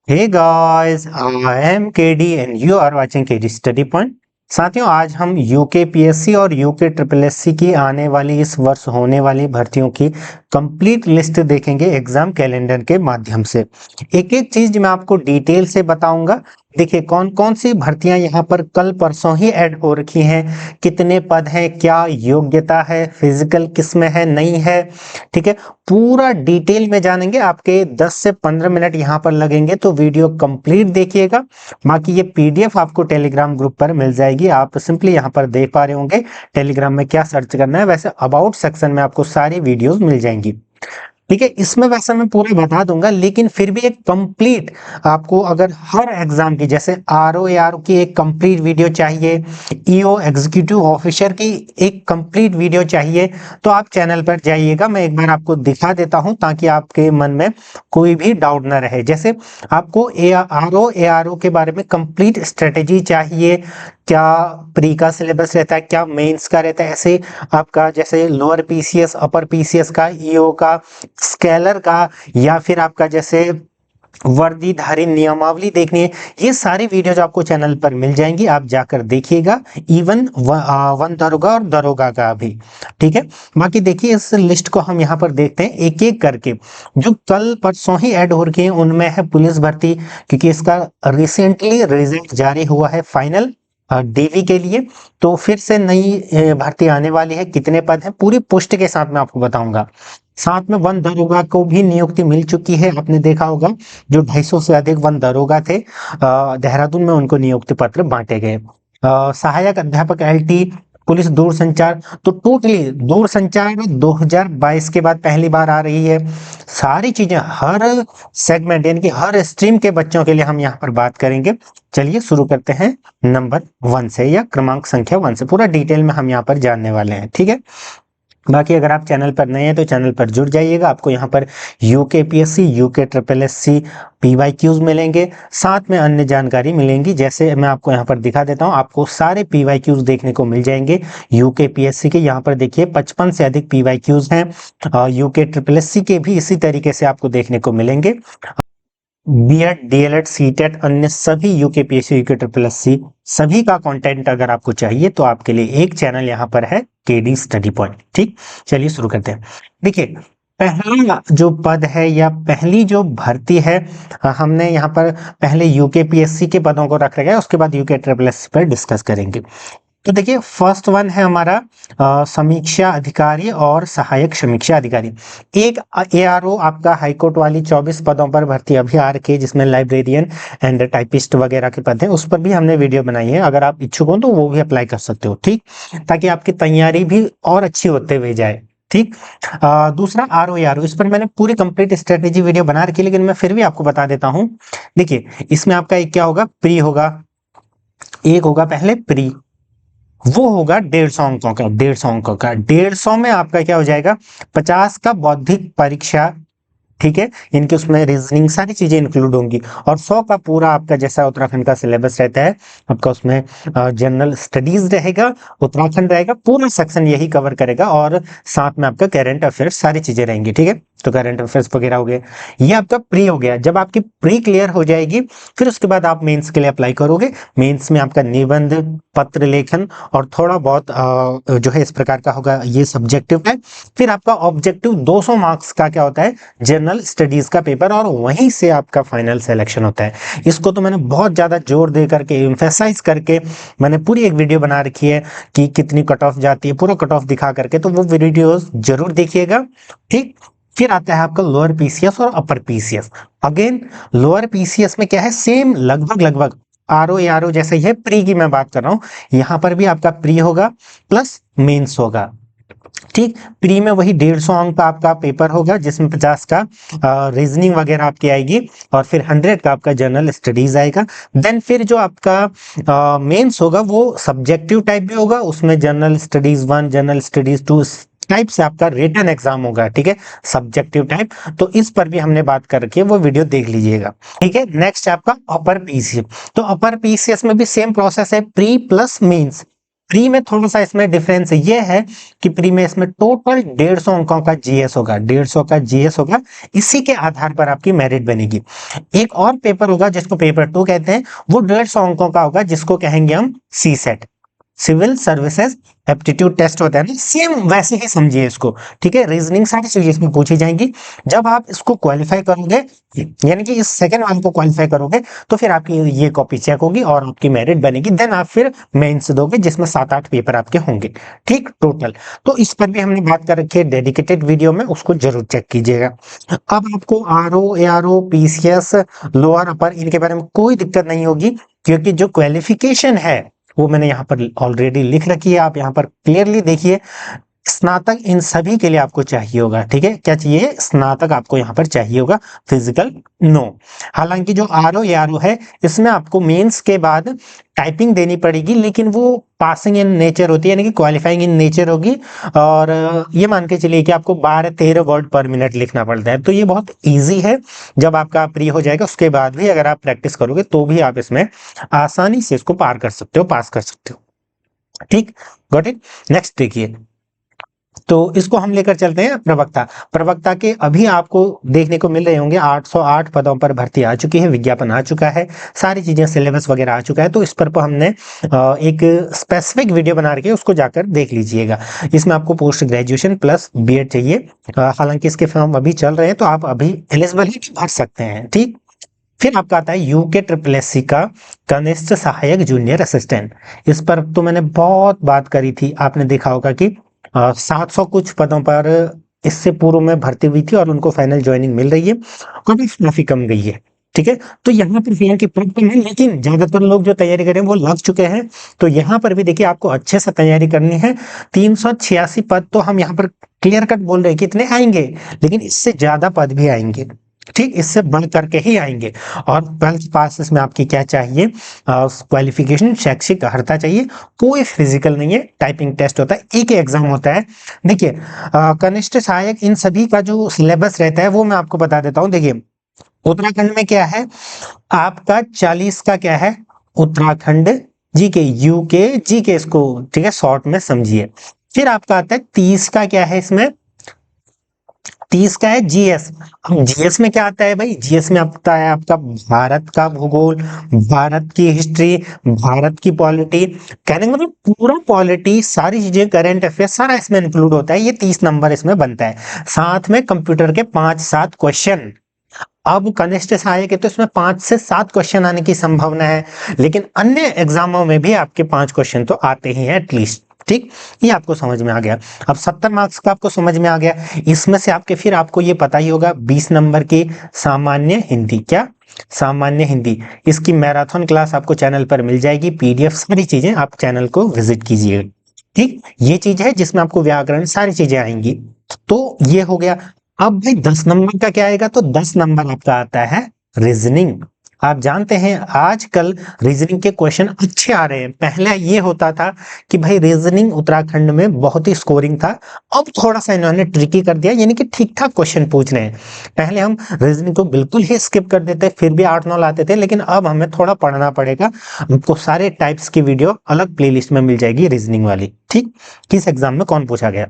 Hey guys, I am KD and you are watching KD Study Point। साथियों, आज हम UK PSC और UK triple SC की आने वाली इस वर्ष होने वाली भर्तियों की कंप्लीट लिस्ट देखेंगे एग्जाम कैलेंडर के माध्यम से। एक एक चीज मैं आपको डिटेल से बताऊंगा। देखिए कौन कौन सी भर्तियां यहाँ पर कल परसों ही ऐड हो रखी हैं, कितने पद हैं, क्या योग्यता है, फिजिकल किस में है, नहीं है। ठीक है, पूरा डिटेल में जानेंगे। आपके 10 से 15 मिनट यहाँ पर लगेंगे, तो वीडियो कंप्लीट देखिएगा। बाकी ये पीडीएफ आपको टेलीग्राम ग्रुप पर मिल जाएगी। आप सिंपली यहाँ पर देख पा रहे होंगे टेलीग्राम में क्या सर्च करना है। वैसे अबाउट सेक्शन में आपको सारी वीडियोस मिल जाएंगी। ठीक है, इसमें वैसे मैं पूरा बता दूंगा, लेकिन फिर भी एक कंप्लीट आपको अगर हर एग्जाम की जैसे आरओ एआरओ की एक कंप्लीट वीडियो चाहिए, ईओ एग्जीक्यूटिव ऑफिसर की एक कंप्लीट वीडियो चाहिए, तो आप चैनल पर जाइएगा। मैं एक बार आपको दिखा देता हूं ताकि आपके मन में कोई भी डाउट ना रहे। जैसे आपको आरओ एआरओ के बारे में कंप्लीट स्ट्रेटेजी चाहिए, क्या प्री का सिलेबस रहता है, क्या मेंस का रहता है, ऐसे आपका जैसे लोअर पीसीएस अपर पीसीएस का, ईओ का, स्केलर का, या फिर आपका जैसे वर्दीधारी नियमावली देखनी है, ये सारी वीडियोज आपको चैनल पर मिल जाएंगी। आप जाकर देखिएगा। इवन वन दरोगा और दरोगा का भी। ठीक है, बाकी देखिए इस लिस्ट को हम यहाँ पर देखते हैं एक एक करके। जो कल परसों ही ऐड हो रखी है उनमें है पुलिस भर्ती, क्योंकि इसका रिसेंटली रिजल्ट जारी हुआ है फाइनल डीवी के लिए। तो फिर से नई भर्ती आने वाली है। कितने पद हैं पूरी पोस्ट के साथ मैं आपको बताऊंगा। साथ में वन दरोगा को भी नियुक्ति मिल चुकी है। आपने देखा होगा जो 250 से अधिक वन दरोगा थे देहरादून में, उनको नियुक्ति पत्र बांटे गए। सहायक अध्यापक एलटी, पुलिस दूरसंचार, तो टोटली दूरसंचार 2022 के बाद पहली बार आ रही है। सारी चीजें हर सेगमेंट यानी कि हर स्ट्रीम के बच्चों के लिए हम यहाँ पर बात करेंगे। चलिए शुरू करते हैं नंबर 1 से, या क्रमांक संख्या 1 से। पूरा डिटेल में हम यहाँ पर जानने वाले हैं। ठीक है, बाकी अगर आप चैनल पर नए हैं तो चैनल पर जुड़ जाइएगा। आपको यहाँ पर UK PSC, UK triple SC PYQs मिलेंगे, साथ में अन्य जानकारी मिलेंगी। जैसे मैं आपको यहाँ पर दिखा देता हूँ, आपको सारे पीवाईक्यूज देखने को मिल जाएंगे यूके पीएससी के। यहाँ पर देखिए 55 से अधिक पीवाईक्यूज हैं। यूके ट्रिपल एससी के भी इसी तरीके से आपको देखने को मिलेंगे। बीएड, डीएलएड, सीटेट, अन्य सभी यूकेपीएससी, यूके ट्रिपल एससी सभी का कंटेंट अगर आपको चाहिए तो आपके लिए एक चैनल यहाँ पर है, केडी स्टडी पॉइंट। ठीक, चलिए शुरू करते हैं। देखिए पहला जो पद है या पहली जो भर्ती है, हमने यहाँ पर पहले यूकेपीएससी के पदों को रख रखा है, उसके बाद यूके ट्रिपल एससी पर डिस्कस करेंगे। तो देखिए फर्स्ट वन है हमारा समीक्षा अधिकारी और सहायक समीक्षा अधिकारी। एक एआरओ आपका हाईकोर्ट वाली 24 पदों पर भर्ती अभी आ रखी है, जिसमें लाइब्रेरियन एंड टाइपिस्ट वगैरह के पद हैं। उस पर भी हमने वीडियो बनाई है, अगर आप इच्छुक हो तो वो भी अप्लाई कर सकते हो। ठीक, ताकि आपकी तैयारी भी और अच्छी होते हुए जाए। ठीक, दूसरा आरओ एआरओ, इस पर मैंने पूरी कंप्लीट स्ट्रेटेजी वीडियो बना रखी है, लेकिन मैं फिर भी आपको बता देता हूँ। देखिए इसमें आपका एक क्या होगा, प्री होगा, एक होगा पहले प्री, वो होगा 150 अंकों का। 150 अंकों का 150 में आपका क्या हो जाएगा, 50 का बौद्धिक परीक्षा। ठीक है, इनके उसमें रीजनिंग सारी चीजें इंक्लूड होंगी। और 100 का पूरा आपका जैसा उत्तराखंड का सिलेबस रहता है, आपका उसमें जनरल स्टडीज रहेगा, उत्तराखंड रहेगा, पूरा सेक्शन यही कवर करेगा। और साथ में आपका करंट अफेयर्स सारी चीजें रहेंगी। ठीक है, तो करंट अफेयर्स वगैरह हो गए। ये आपका प्री हो गया। जब आपकी प्री क्लियर हो जाएगी, फिर उसके बाद आप मेंस के लिए अप्लाई करोगे। मेंस में आपका निबंध, पत्र लेखन और थोड़ा बहुत जो है इस प्रकार का होगा, ये सब्जेक्टिव है। फिर आपका ऑब्जेक्टिव 200 मार्क्स का क्या होता है, जनरल स्टडीज का पेपर, और वहीं से आपका फाइनल सिलेक्शन होता है। इसको तो मैंने बहुत ज्यादा जोर दे करके, एम्फेसाइज करके मैंने पूरी एक वीडियो बना रखी है कि कितनी कट ऑफ जाती है, पूरा कट ऑफ दिखा करके, तो वो वीडियोस जरूर देखिएगा। ठीक, फिर आता है आपका लोअर पीसीएस और upper PCS. Again lower PCS में क्या है, सेम लगभग लगभग आरओ एआरओ जैसे ही है। प्री की मैं बात कर रहा हूं, यहां पर भी आपका प्री होगा प्लस मेंस होगा। ठीक, प्री में वही 150 अंक का आपका पेपर होगा, जिसमें 50 का रीजनिंग वगैरह आपकी आएगी, और फिर 100 का आपका जनरल स्टडीज आएगा। देन फिर जो आपका मेंस होगा वो सब्जेक्टिव टाइप भी होगा, उसमें general studies 1, general studies 2 type से आपका रिटन एग्जाम होगा। ठीक है, सब्जेक्टिव टाइप। तो इस पर भी हमने बात कर रखी है, वो वीडियो देख लीजिएगा। ठीक है, नेक्स्ट आपका अपर पीसीएस। तो अपर पीसीएस में भी सेम प्रोसेस है, प्री प्लस मेंस। प्री में थोड़ा सा इसमें डिफरेंस ये है कि प्री में इसमें टोटल 150 अंकों का जीएस होगा, 150 का जीएस होगा। इसी के आधार पर आपकी मेरिट बनेगी। एक और पेपर होगा जिसको पेपर 2 कहते हैं, वो 150 अंकों का होगा, जिसको कहेंगे हम C SAT, civil services aptitude test होता है ना, सेम वैसे ही समझिए इसको। ठीक है, रीजनिंग सारी चीजें इसमें पूछी जाएंगी। जब आप इसको क्वालिफाई करोगे, यानी कि इस सेकंड वाले को क्वालिफाई करोगे, तो फिर आपकी ये कॉपी चेक होगी और आपकी मेरिट बनेगी। देन आप फिर मेंस दोगे, जिसमें 7-8 पेपर आपके होंगे। ठीक, टोटल। तो इस पर भी हमने बात कर रखी है डेडिकेटेड वीडियो में, उसको जरूर चेक कीजिएगा। अब आपको RO, ARO, PCS, lower upper, इनके बारे में कोई दिक्कत नहीं होगी, क्योंकि जो क्वालिफिकेशन है वो मैंने यहाँ पर ऑलरेडी लिख रखी है। आप यहाँ पर क्लियरली देखिए, स्नातक इन सभी के लिए आपको चाहिए होगा। ठीक है, क्या चाहिए? स्नातक आपको यहाँ पर चाहिए होगा, फिजिकल नो। हालांकि जो आरओ या आरओ है, इसमें आपको मेंस के बाद टाइपिंग देनी पड़ेगी, लेकिन वो पासिंग इन नेचर होती है, यानी कि क्वालिफाइंग इन नेचर होगी। और ये मान के चलिए कि आपको 12-13 वर्ड पर मिनट लिखना पड़ता है, तो ये बहुत ईजी है। जब आपका प्री हो जाएगा, उसके बाद भी अगर आप प्रैक्टिस करोगे तो भी आप इसमें आसानी से इसको पार कर सकते हो, पास कर सकते हो। ठीक, गॉट इट। नेक्स्ट देखिए, तो इसको हम लेकर चलते हैं प्रवक्ता। प्रवक्ता के अभी आपको देखने को मिल रहे होंगे 808 पदों पर भर्ती आ चुकी है, विज्ञापन आ चुका है, सारी चीजें सिलेबस वगैरह आ चुका है। तो इस पर हमने एक स्पेसिफिक वीडियो बना रखी है, उसको जाकर देख लीजिएगा। इसमें आपको पोस्ट ग्रेजुएशन प्लस बीएड चाहिए। हालांकि इसके फॉर्म अभी चल रहे हैं, तो आप अभी एलिजिबल ही भर सकते हैं। ठीक, फिर आपका आता है यूके ट्रिपल एससी का कनिष्ठ सहायक जूनियर असिस्टेंट। इस पर तो मैंने बहुत बात करी थी, आपने देखा होगा कि 700 कुछ पदों पर इससे पूर्व में भर्ती हुई थी और उनको फाइनल ज्वाइनिंग मिल रही है, काफी कम गई है। ठीक है, तो यहाँ पर फिलहाल की पद कम है, लेकिन ज्यादातर लोग जो तैयारी करें वो लग चुके हैं। तो यहाँ पर भी देखिए, आपको अच्छे से तैयारी करनी है। 386 पद तो हम यहाँ पर क्लियर कट बोल रहे हैं कितने आएंगे, लेकिन इससे ज्यादा पद भी आएंगे। ठीक, इससे बढ़ करके ही आएंगे। और 12th पास इसमें आपकी क्या चाहिए? क्वालिफिकेशन, शैक्षिक अर्हता चाहिए। कोई फिजिकल नहीं है, टाइपिंग टेस्ट होता है, एक ही एग्जाम होता है। देखिए, कनिष्ठ सहायक इन सभी का जो सिलेबस रहता है वो मैं आपको बता देता हूँ। देखिए, उत्तराखंड में क्या है आपका 40 का क्या है? उत्तराखंड जीके, यूके जीके, इसको ठीक है शॉर्ट में समझिए। फिर आपका आता है 30 का क्या है इसमें? 30 का है जीएस। अब जीएस में क्या आता है भाई? जीएस में आता है आपका भारत का भूगोल, भारत की हिस्ट्री, भारत की पॉलिटी, कहने का मतलब पूरा पॉलिटी, सारी चीजें, करंट अफेयर, सारा इसमें इंक्लूड होता है। ये 30 नंबर इसमें बनता है। साथ में कंप्यूटर के 5-7 क्वेश्चन। अब कनिष्ठ सहायक है तो इसमें 5 से 7 क्वेश्चन आने की संभावना है, लेकिन अन्य एग्जामों में भी आपके 5 क्वेश्चन तो आते ही हैं एटलीस्ट। ठीक, ये आपको समझ में आ गया। अब 70 मार्क्स का आपको समझ में आ गया। इसमें से आपके फिर आपको ये पता ही होगा 20 नंबर की सामान्य हिंदी। क्या? सामान्य हिंदी। इसकी मैराथन क्लास आपको चैनल पर मिल जाएगी, पीडीएफ, सारी चीजें आप चैनल को विजिट कीजिएगा। ठीक, ये चीज है जिसमें आपको व्याकरण सारी चीजें आएंगी। तो ये हो गया। अब भाई 10 नंबर का क्या आएगा? तो 10 नंबर आपका आता है रीजनिंग। आप जानते हैं आजकल रीजनिंग के क्वेश्चन अच्छे आ रहे हैं। पहले ये होता था कि भाई रीजनिंग उत्तराखंड में बहुत ही स्कोरिंग था, अब थोड़ा सा इन्होंने ट्रिकी कर दिया, यानी कि ठीक ठाक क्वेश्चन पूछ रहे हैं। पहले हम रीजनिंग को बिल्कुल ही स्किप कर देते, फिर भी 8-9 लाते थे, लेकिन अब हमें थोड़ा पढ़ना पड़ेगा। आपको सारे टाइप्स की वीडियो अलग प्लेलिस्ट में मिल जाएगी रीजनिंग वाली। ठीक, किस एग्जाम में कौन पूछा गया।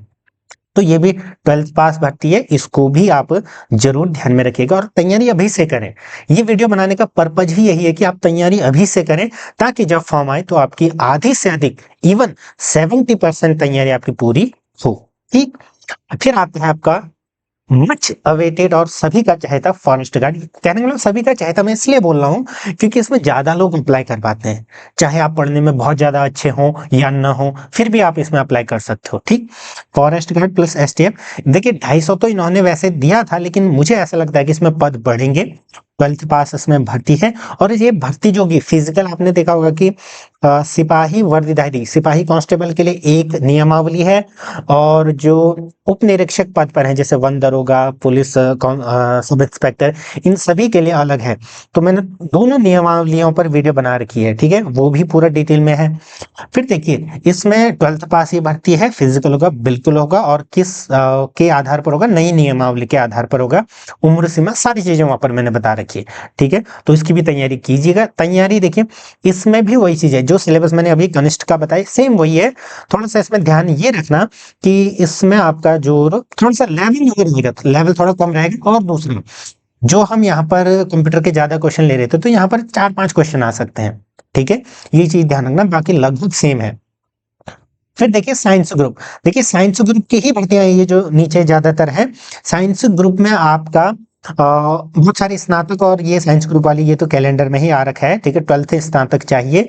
तो ये भी 12th पास भर्ती है, इसको भी आप जरूर ध्यान में रखिएगा और तैयारी अभी से करें। ये वीडियो बनाने का पर्पज ही यही है कि आप तैयारी अभी से करें, ताकि जब फॉर्म आए तो आपकी आधी से अधिक, इवन 70% तैयारी आपकी पूरी हो। ठीक, फिर आता है आपका मच अवेटेड और सभी का चहेता फॉरेस्ट गार्ड। कहने का मतलब सभी का चहेता मैं इसलिए बोल रहा हूँ क्योंकि इसमें ज्यादा लोग अप्लाई कर पाते हैं। चाहे आप पढ़ने में बहुत ज्यादा अच्छे हो या न हो, फिर भी आप इसमें अप्लाई कर सकते हो। ठीक, फॉरेस्ट गार्ड प्लस एसटीएफ। देखिए 250 तो इन्होंने वैसे दिया था, लेकिन मुझे ऐसा लगता है कि इसमें पद बढ़ेंगे। 12th पास इसमें भर्ती है, और ये भर्ती जो होगी फिजिकल, आपने देखा होगा कि सिपाही वर्दीधारी, सिपाही कांस्टेबल के लिए एक नियमावली है, और जो उप निरीक्षक पद पर है जैसे वन दरोगा, पुलिस सब इंस्पेक्टर, इन सभी के लिए अलग है। तो मैंने दोनों नियमावलियों पर वीडियो बना रखी है, ठीक है, वो भी पूरा डिटेल में है। फिर देखिए, इसमें 12th पास ये भर्ती है, फिजिकल होगा, बिल्कुल होगा, और किस के आधार पर होगा? नई नियमावली के आधार पर होगा। उम्र सीमा सारी चीजें वहां पर मैंने बता रखिए, ठीक है। तो इसकी भी तैयारी कीजिएगा। तैयारी देखिए, इसमें भी वही चीज है, जो सिलेबस मैंने अभी कनिष्ठ का बताया सेम वही है। थोड़ा सा इसमें ध्यान ये रखना कि इसमें आपका जो थोड़ा सा लेवल अगर रहेगा तो लेवल थोड़ा कम रहेगा। और दूसरा, जो हम यहाँ पर कंप्यूटर के ज्यादा क्वेश्चन ले रहे थे, तो यहाँ पर 4-5 क्वेश्चन आ सकते हैं, ठीक है। ये चीज ध्यान रखना, बाकी लगभग सेम है। फिर देखिए साइंस ग्रुप, देखिए साइंस ग्रुप की ही भर्तियां ये जो नीचे ज्यादातर है। साइंस ग्रुप में आपका बहुत सारे स्नातक, और ये साइंस ग्रुप वाली ये तो कैलेंडर में ही आ रखा है, ठीक है। 12th स्नातक चाहिए।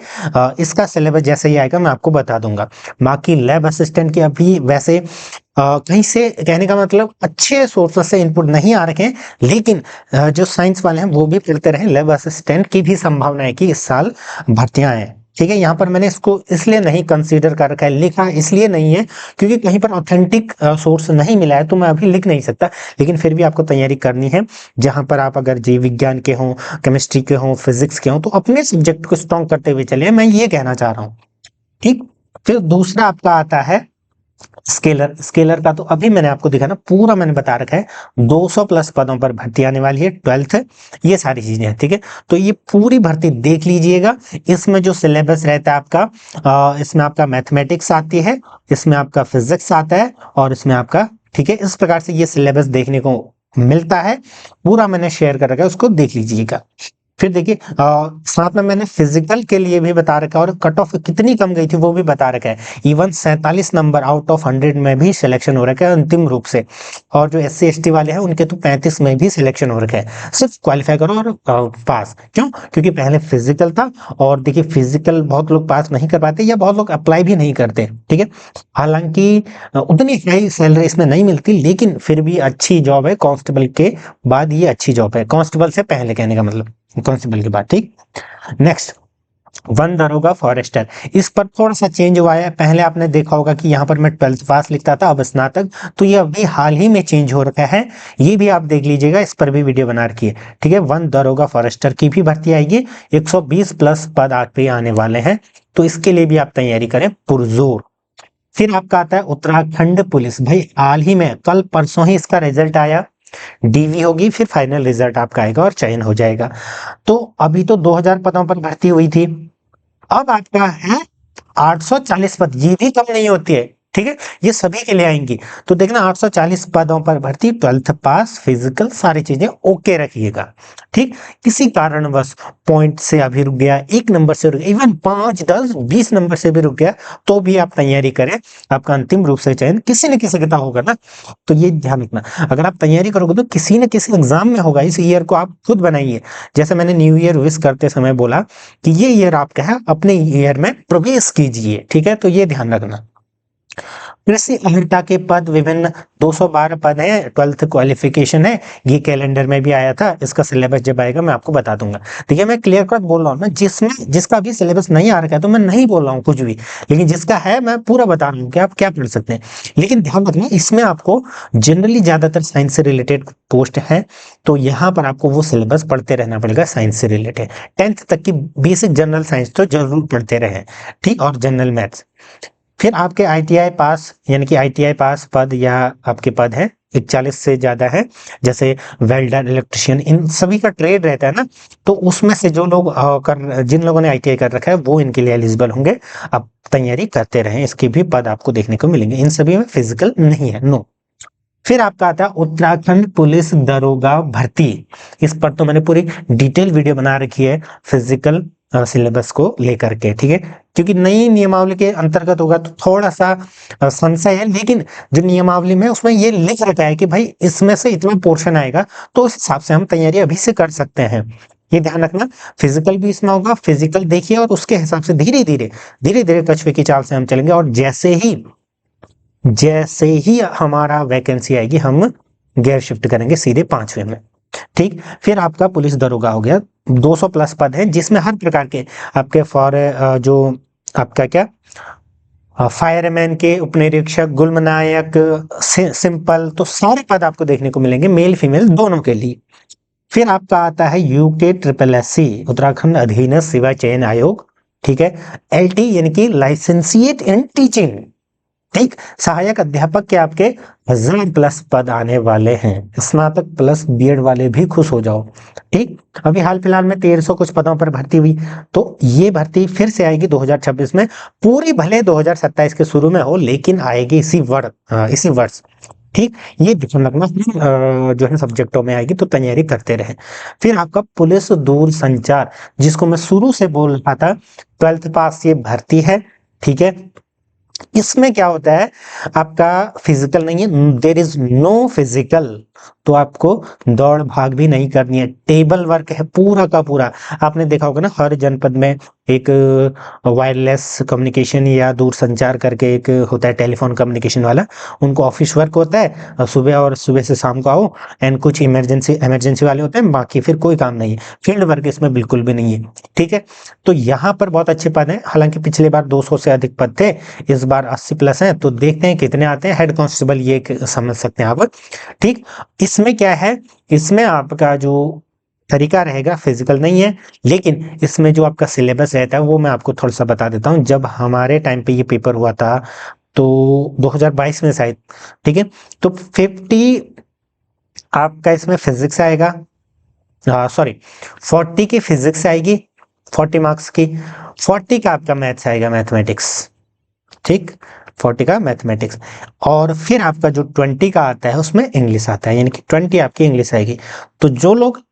इसका सिलेबस जैसे ही आएगा मैं आपको बता दूंगा। बाकी लैब असिस्टेंट की अभी वैसे कहीं से, कहने का मतलब अच्छे सोर्सेस से इनपुट नहीं आ रखे हैं, लेकिन जो साइंस वाले हैं वो भी पढ़ते रहे। लैब असिस्टेंट की भी संभावना है कि इस साल भर्तियां आए, ठीक है। यहाँ पर मैंने इसको इसलिए नहीं कंसीडर कर रखा है, लिखा इसलिए नहीं है क्योंकि कहीं पर ऑथेंटिक सोर्स नहीं मिला है, तो मैं अभी लिख नहीं सकता। लेकिन फिर भी आपको तैयारी करनी है। जहां पर आप अगर जीव विज्ञान के हों, केमिस्ट्री के हों, फिजिक्स के हों, तो अपने सब्जेक्ट को स्ट्रॉन्ग करते हुए चलिए, मैं ये कहना चाह रहा हूँ, ठीक। फिर दूसरा आपका आता है स्केलर। स्केलर का तो अभी मैंने आपको दिखा ना, पूरा मैंने बता रखा है। 200 प्लस पदों पर भर्ती आने वाली है, 12th, ये सारी चीजें हैं, ठीक है। तो ये पूरी भर्ती देख लीजिएगा। इसमें जो सिलेबस रहता है आपका, इसमें आपका मैथमेटिक्स आती है, इसमें आपका फिजिक्स आता है, और इसमें आपका, ठीक है, इस प्रकार से ये सिलेबस देखने को मिलता है। पूरा मैंने शेयर कर रखा है, उसको देख लीजिएगा। फिर देखिए साथ में मैंने फिजिकल के लिए भी बता रखा है, और कट ऑफ कितनी कम गई थी वो भी बता रखा है। इवन 47 नंबर आउट ऑफ 100 में भी सिलेक्शन हो रखा है अंतिम रूप से। और जो SC ST वाले हैं उनके तो 35 में भी सिलेक्शन हो रखा है। सिर्फ क्वालिफाई करो और पास। क्यों? क्योंकि पहले फिजिकल था, और देखिए फिजिकल बहुत लोग पास नहीं कर पाते, या बहुत लोग अप्लाई भी नहीं करते, ठीक है। हालांकि उतनी हाई सैलरी इसमें नहीं मिलती, लेकिन फिर भी अच्छी जॉब है। कांस्टेबल के बाद ये अच्छी जॉब है, कांस्टेबल से पहले, कहने का मतलब कांस्टेबल के बाद, ठीक। नेक्स्ट, वन दरोगा फॉरेस्टर। इस पर थोड़ा सा चेंज हुआ है। पहले आपने देखा होगा कि यहाँ पर मैं 12th पास लिखता था, अब स्नातक, तो ये अभी हाल ही में चेंज हो रखा है। ये भी आप देख लीजिएगा, इस पर भी वीडियो बना रखी है, ठीक है। वन दरोगा फॉरेस्टर की भी भर्ती आएगी, 120 प्लस पद आपके आने वाले हैं, तो इसके लिए भी आप तैयारी करें पुरजोर। फिर आपका आता है उत्तराखंड पुलिस। भाई हाल ही में कल परसों ही इसका रिजल्ट आया, DV होगी, फिर फाइनल रिजल्ट आपका आएगा और चयन हो जाएगा। तो अभी तो 2000 पदों पर भर्ती हुई थी, अब आपका है 840 पद। ये भी कम नहीं होती है, ठीक है। ये सभी के लिए आएंगी। तो देखना 840 पदों पर भर्ती, 12th पास, फिजिकल, सारी चीजें ओके रखिएगा, ठीक। किसी कारणवश पॉइंट से अभी रुक गया, 1 नंबर से रुक गया, इवन 5, 10, 20 नंबर से भी रुक गया, तो भी आप तैयारी करें। आपका अंतिम रूप से चयन किसी न किसी का होगा ना, तो ये ध्यान रखना। अगर आप तैयारी करोगे तो किसी न किसी एग्जाम में होगा। इस ईयर को आप खुद बनाइए। जैसे मैंने न्यू ईयर विश करते समय बोला कि ये ईयर आपका है, अपने ईयर में प्रवेश कीजिए, ठीक है। तो ये ध्यान रखना। कृषि अभियंता के पद विभिन्न 212 पद है, 12th क्वालिफिकेशन है। ये कैलेंडर में भी आया था, इसका सिलेबस जब आएगा मैं आपको बता दूंगा। देखिए मैं क्लियर कट बोल रहा हूँ ना, जिसमें जिसका भी सिलेबस नहीं आ रखा है तो मैं नहीं बोल रहा हूँ कुछ भी, लेकिन जिसका है मैं पूरा बता रहा हूँ कि आप क्या पढ़ सकते हैं। लेकिन ध्यान रखना, इसमें आपको जनरली ज्यादातर साइंस से रिलेटेड पोस्ट है, तो यहाँ पर आपको वो सिलेबस पढ़ते रहना पड़ेगा साइंस से रिलेटेड। 10th तक की बेसिक जनरल साइंस तो जरूर पढ़ते रहे, ठीक, और जनरल मैथ्स। फिर आपके ITI पास, यानी कि ITI पास पद, या आपके पद है 41 से ज्यादा है, जैसे वेल्डर, इलेक्ट्रिशियन, इन सभी का ट्रेड रहता है ना, तो उसमें से जो लोग जिन लोगों ने ITI कर रखा है वो इनके लिए एलिजिबल होंगे। आप तैयारी करते रहें, इसके भी पद आपको देखने को मिलेंगे। इन सभी में फिजिकल नहीं है, नो। फिर आपका आता है उत्तराखंड पुलिस दरोगा भर्ती। इस पर तो मैंने पूरी डिटेल वीडियो बना रखी है, फिजिकल सिलेबस को लेकर के, ठीक है। क्योंकि नई नियमावली के अंतर्गत होगा तो थोड़ा सा संशय है, लेकिन जो नियमावली में उसमें ये लिख रखा है कि भाई इसमें से इतना पोर्शन आएगा, तो उस हिसाब से हम तैयारी अभी से कर सकते हैं। ये ध्यान रखना। फिजिकल भी इसमें होगा, फिजिकल देखिए, और उसके हिसाब से धीरे धीरे कछुए की चाल से हम चलेंगे, और जैसे ही हमारा वैकेंसी आएगी हम गियर शिफ्ट करेंगे सीधे 5वें में, ठीक। फिर आपका पुलिस दरोगा हो गया, 200 प्लस पद है, जिसमें हर प्रकार के आपके जो आपका क्या फायरमैन के, उपनिरीक्षक, गुल्मनायक, सिंपल, तो सारे पद आपको देखने को मिलेंगे, मेल फीमेल दोनों के लिए। फिर आपका आता है UKSSC, उत्तराखंड अधीनस्थ सेवा चयन आयोग, ठीक है। LT यानी कि लाइसेंसिएट इन टीचिंग, ठीक, सहायक अध्यापक के आपके 1000+ पद आने वाले हैं, स्नातक प्लस बीएड वाले भी खुश हो जाओ। ठीक, अभी हाल फिलहाल में 1300 कुछ पदों पर भर्ती हुई, तो ये भर्ती फिर से आएगी 2026 में, पूरी भले 2027 के शुरू में हो, लेकिन आएगी इसी वर्ष। ठीक, ये ध्यान रखना, जो है सब्जेक्टों में आएगी, तो तैयारी करते रहे। फिर आपका पुलिस दूर संचार, जिसको मैं शुरू से बोल रहा था, 12th पास ये भर्ती है। ठीक है, इसमें क्या होता है, आपका फिजिकल नहीं है, देर इज नो फिजिकल, तो आपको दौड़ भाग भी नहीं करनी है, टेबल वर्क है पूरा का पूरा। आपने देखा होगा ना, हर जनपद में एक वायरलेस कम्युनिकेशन या दूर संचार करके एक होता है, टेलीफोन कम्युनिकेशन वाला, उनको ऑफिस वर्क होता है, सुबह से शाम को आओ, एंड कुछ इमरजेंसी वाले होते हैं, बाकी फिर कोई काम नहीं है, फील्ड वर्क इसमें बिल्कुल भी नहीं है। ठीक है, तो यहाँ पर बहुत अच्छे पद हैं, हालांकि पिछले बार 200 से अधिक पद थे, इस बार 80+ हैं, तो देखते हैं कितने आते हैं। हेड कांस्टेबल ये समझ सकते हैं आप। ठीक, इसमें क्या है, इसमें आपका जो तरीका रहेगा फिजिकल नहीं है, लेकिन इसमें जो आपका सिलेबस रहता है वो मैं आपको थोड़ा सा बता देता हूँ। जब हमारे टाइम पे ये पेपर हुआ था, तो 2022 में शायद, ठीक है, तो 50 आपका इसमें फिजिक्स आएगा, सॉरी 40 की फिजिक्स आएगी, 40 मार्क्स की, 40 का आपका मैथ्स आएगा, मैथमेटिक्स। ठीक, 40 का मैथमेटिक्स, और फिर आपका जो 20 का आता है उसमें इंग्लिश आता है, यानी कि 20 आपकी इंग्लिश आएगी। तो जो लोग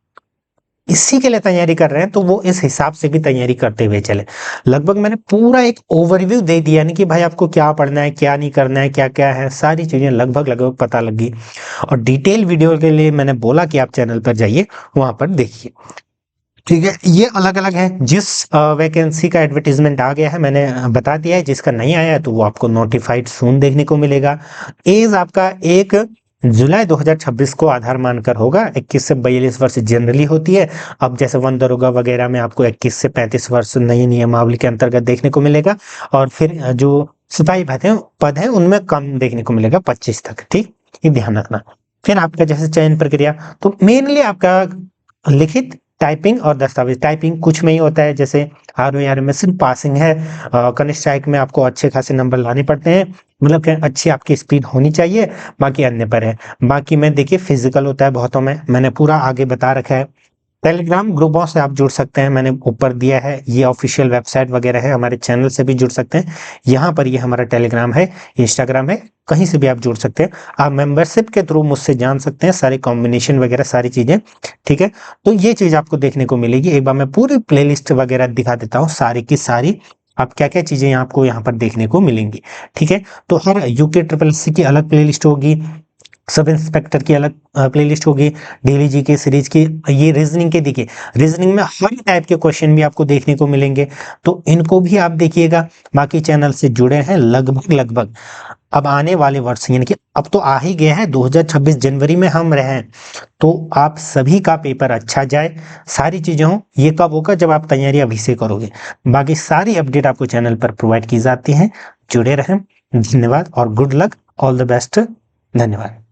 इसी के लिए तैयारी कर रहे हैं, तो वो इस हिसाब से भी तैयारी करते हुए चले। लगभग मैंने पूरा एक ओवरव्यू दे दिया, यानी कि भाई आपको क्या पढ़ना है, क्या नहीं करना है, क्या क्या है, सारी चीजें लगभग पता लगी। और डिटेल वीडियो के लिए मैंने बोला कि आप चैनल पर जाइए, वहां पर देखिए। ठीक है, ये अलग अलग है, जिस वैकेंसी का एडवर्टीजमेंट आ गया है मैंने बता दिया है, जिसका नहीं आया है तो वो आपको नोटिफाइड सून देखने को मिलेगा। एज आपका 1 जुलाई 2026 को आधार मानकर होगा, 21 से 42 वर्ष जनरली होती है। अब जैसे वन दरोगा वगैरह में आपको 21 से 35 वर्ष नई नियमावली के अंतर्गत देखने को मिलेगा, और फिर जो सिपाही पद है उनमें कम देखने को मिलेगा, 25 तक। ठीक, ये ध्यान रखना। फिर आपका जैसे चयन प्रक्रिया, तो मेनली आपका लिखित, टाइपिंग और दस्तावेज। टाइपिंग कुछ में ही होता है, जैसे ROE में सिर्फ पासिंग है, कनिष्ठ सहायक में आपको अच्छे खासे नंबर लाने पड़ते हैं, मतलब कि अच्छी आपकी स्पीड होनी चाहिए, बाकी अन्य पर है। बाकी में देखिए फिजिकल होता है बहुतों में, मैंने पूरा आगे बता रखा है। टेलीग्राम ग्रुपों से आप जुड़ सकते हैं, मैंने ऊपर दिया है, ये ऑफिशियल वेबसाइट वगैरह है, हमारे चैनल से भी जुड़ सकते हैं। यहाँ पर ये हमारा टेलीग्राम है, इंस्टाग्राम है, कहीं से भी आप जुड़ सकते हैं। आप मेंबरशिप के थ्रू मुझसे जान सकते हैं सारे कॉम्बिनेशन वगैरह सारी चीजें। ठीक है, तो ये चीज आपको देखने को मिलेगी। एक बार मैं पूरी प्लेलिस्ट वगैरह दिखा देता हूँ, सारी की सारी आप क्या क्या चीजें आपको यहाँ पर देखने को मिलेंगी। ठीक है, तो हर UKSSC की अलग प्लेलिस्ट होगी, सब इंस्पेक्टर की अलग प्लेलिस्ट होगी, डेली जीके सीरीज की, ये रीजनिंग के देखिए, रीजनिंग में हर टाइप के क्वेश्चन भी आपको देखने को मिलेंगे, तो इनको भी आप देखिएगा। बाकी चैनल से जुड़े हैं लगभग अब आने वाले वर्ष, यानी कि अब तो आ ही गया है, 2026 जनवरी में हम रहे हैं, तो आप सभी का पेपर अच्छा जाए, सारी चीजें हो। ये कब होगा, जब आप तैयारी अभी से करोगे। बाकी सारी अपडेट आपको चैनल पर प्रोवाइड की जाती है, जुड़े रहें। धन्यवाद और good luck, all the best, धन्यवाद।